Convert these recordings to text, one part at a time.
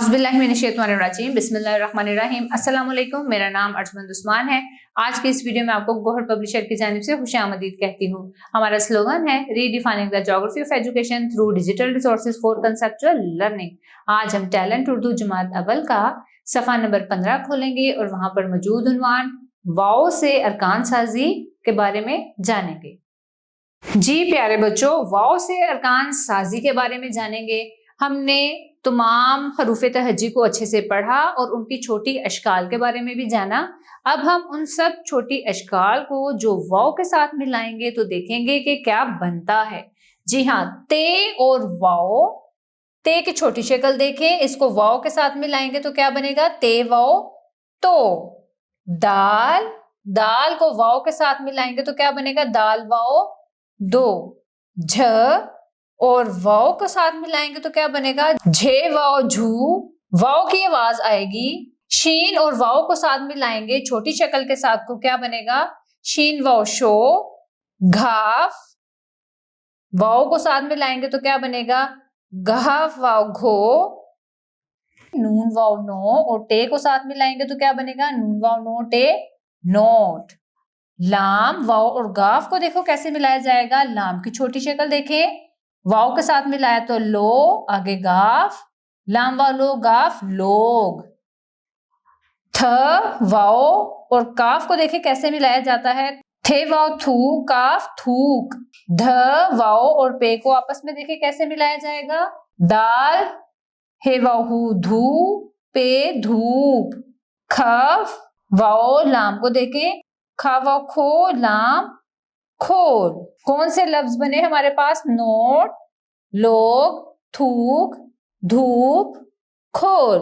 औज़ुबिल्लाहिमिनश्शैतानिर्रजीम बिस्मिल्लाहिर्रहमानिर्रहीम। अस्सलाम वालेकुम। मेरा नाम अर्जुमंद उस्मान है। आज की इस वीडियो में आपको गौहर पब्लिशर की जानिब से खुशामदीद कहती हूँ। हमारा स्लोगन है redefining the geography of education through digital resources for conceptual learning. आज हम टैलेंट उर्दू जमात अव्वल का सफ़ा नंबर 15 खोलेंगे और वहाँ पर मौजूद उन्वान वाओ से अरकान साजी के बारे में जानेंगे। जी प्यारे बच्चों, वाओ से अरकान साजी के बारे में जानेंगे। हमने तमाम हरूफ तहज्जी को अच्छे से पढ़ा और उनकी छोटी अशकाल के बारे में भी जाना। अब हम उन सब छोटी अशकाल को जो वाओ के साथ मिलाएंगे तो देखेंगे कि क्या बनता है। जी हाँ, ते और वाओ, ते की छोटी शक्ल देखें, इसको वाओ के साथ मिलाएंगे तो क्या बनेगा? ते वाओ तो। दाल, दाल को वाओ के साथ मिलाएंगे तो क्या बनेगा? दाल वाओ दो। झ और वाओ के साथ मिलाएंगे तो क्या बनेगा? झे वाओ झू, वाओ की आवाज आएगी। शीन और वाओ को साथ मिलाएंगे छोटी शक्ल के साथ तो क्या बनेगा? शीन वाओ शो। घाफ, वाओ को साथ मिलाएंगे तो क्या बनेगा? घाफ वाओ घो। नून वाओ नो और टे को साथ मिलाएंगे तो क्या बनेगा? नून वाओ नो टे नोट। लाम, वाओ और गाफ को देखो कैसे मिलाया जाएगा। लाम की छोटी शक्ल देखें, वाओ के साथ मिलाया तो लो, आगे गाफ, लाम वाओ लो गाफ लोग। थ वाओ और काफ को देखें कैसे मिलाया जाता है। थे वाओ थू, काफ थूक। ध वाओ और पे को आपस में देखें कैसे मिलाया जाएगा। दाल, हे वाओ हू धू, पे धूप। खफ वाओ लाम को देखें, खा वाओ खो, लाम खोल। कौन से लफ्ज बने हमारे पास? नोट, लोग, थूक, धूप, खोल।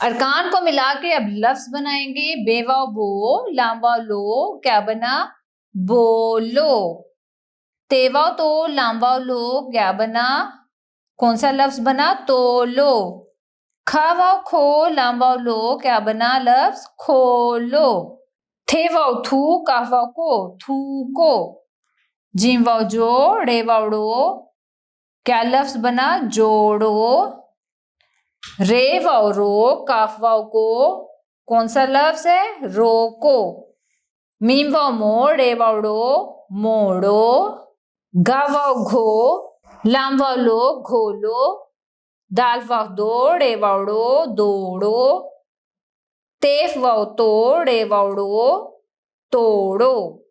अरकान को मिला के अब लफ्ज बनाएंगे। बेवाओ बो, लामवा लो, क्या बना? बोलो। तेवाओ तो, लामवा लो, क्या बना? कौन सा लफ्ज बना? तोलो। खावाओ खो, लामवा लो, क्या बना? लफ्ज खोलो। थे वाओ थू, काफवाओ को, थूको। जीम वाओ जो, रे वाओ डो, क्या लफ्ज बना? जोड़ो। रे वाओ रो, काफ वाओ को, कौन सा लफ्ज है? रोको। मीम वाओ मो, रे वाओ डो, मोड़ो। गा वाओ घो, लाम वाओ लो, घोलो। दाल वाओ दो, रे वाओ डो, दौड़ो। तेफ वाओ तो, रे वाओ डो, तोड़ो।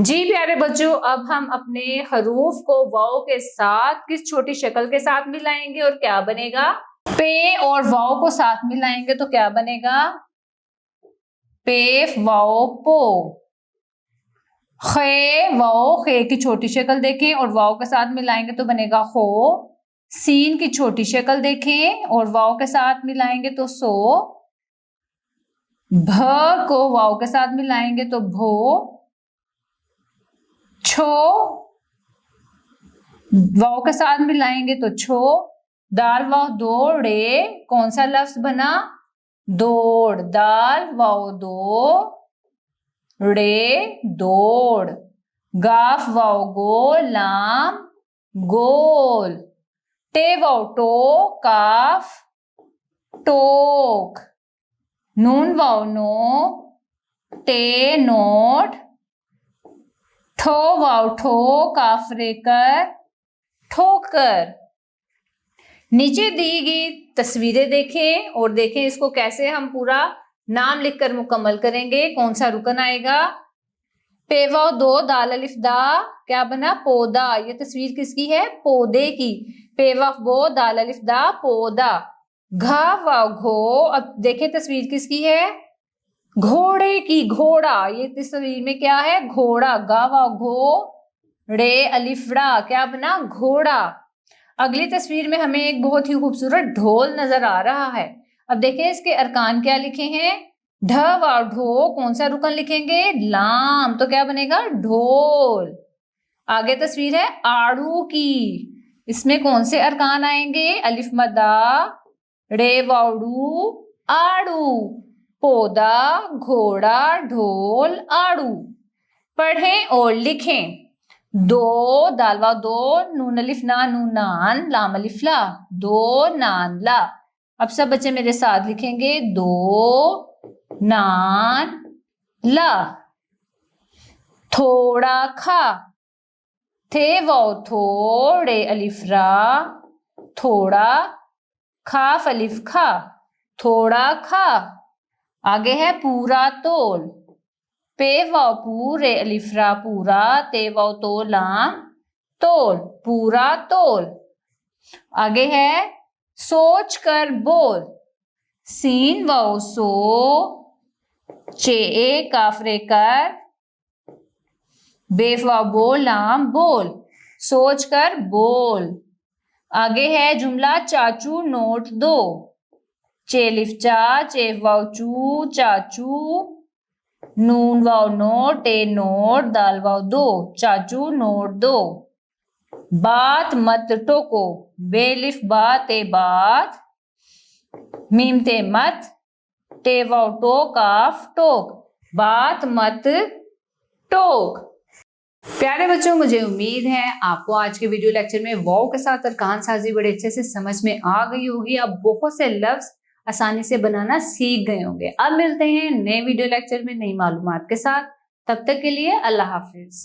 जी प्यारे बच्चों, अब हम अपने हरूफ को वाओ के साथ किस छोटी शक्ल के साथ मिलाएंगे और क्या बनेगा? पे और वाओ को साथ मिलाएंगे तो क्या बनेगा? पेफ वाओ पो। खे वाओ, खे की छोटी शक्ल देखें और वाओ के साथ मिलाएंगे तो बनेगा हो। सीन की छोटी शक्ल देखें और वाओ के साथ मिलाएंगे तो सो। भ को वाओ के साथ मिलाएंगे तो भो। छो, वाओ के साथ मिलाएंगे तो छो। दाल वाओ दौड़े, कौन सा लफ्ज बना? दौड़। दाल वाओ दो, रे दौड़। गाफ वाओ गो, लाम गोल। टे वाओ टो, काफ टोक। नून वाओ नो, टे नोट। ठो वाओ ठो, काफ रेकर ठोकर। नीचे दी गई तस्वीरें देखें और देखें इसको कैसे हम पूरा नाम लिखकर मुकम्मल करेंगे। कौन सा रुकन आएगा? पेवाओ दो, दाल अलिफ दा, क्या बना? पौधा। ये तस्वीर किसकी है? पौधे की। पेवाफ बो, दाल अलिफ दा, पौधा। घा वाओ घो, अब देखें तस्वीर किसकी है? घोड़े की, घोड़ा। ये तस्वीर में क्या है? घोड़ा। गा वाओ घो, रे अलिफड़ा, क्या बना? घोड़ा। अगली तस्वीर में हमें एक बहुत ही खूबसूरत ढोल नजर आ रहा है। अब देखें इसके अरकान क्या लिखे हैं। ढ वाओ ढो, कौन सा रुकन लिखेंगे? लाम, तो क्या बनेगा? ढोल। आगे तस्वीर है आड़ू की, इसमें कौन से अरकान आएंगे? अलिफ मदा, रे वाउडू, आड़ू। पौधा, घोड़ा, ढोल, आड़ू। पढ़ें और लिखें। दो, दाल वाव दो, नून अलिफ ना, नून नान, लाम अलिफ ला, दो नान ला। अब सब बच्चे मेरे साथ लिखेंगे, 2 नान ला। थोड़ा खा, थे वाव थोड़े अलिफ रा, थोड़ा, खाफ अलिफ खा, थोड़ा खा। आगे है पूरा तोल, पे वाव पूरे अलिफ रा पूरा, ते वाव तो लाम तोल, पूरा तोल। आगे है सोच कर बोल, सीन वाव सो, चे ए काफरे कर, बेफ वाव बोल लाम बोल, सोच कर बोल। आगे है जुमला चाचू नोट दो, चेलिफ चा, चेफ वाव चू, चाचू, नून वाव नोट, टे नोट, दाल वाव दो, चाचू नोट दो। बात मत टोको, बेलिफ बात ए बात, मीम ते मत, टे वाव टोक आफ टोक, बात मत टोक। प्यारे बच्चों, मुझे उम्मीद है आपको आज के वीडियो लेक्चर में वाव के साथ अरकान साजी बड़े अच्छे से समझ में आ गई होगी। आप बहुत से लफ्ज आसानी से बनाना सीख गए होंगे। अब मिलते हैं नए वीडियो लेक्चर में नई मालूमात के साथ। तब तक के लिए अल्लाह हाफिज।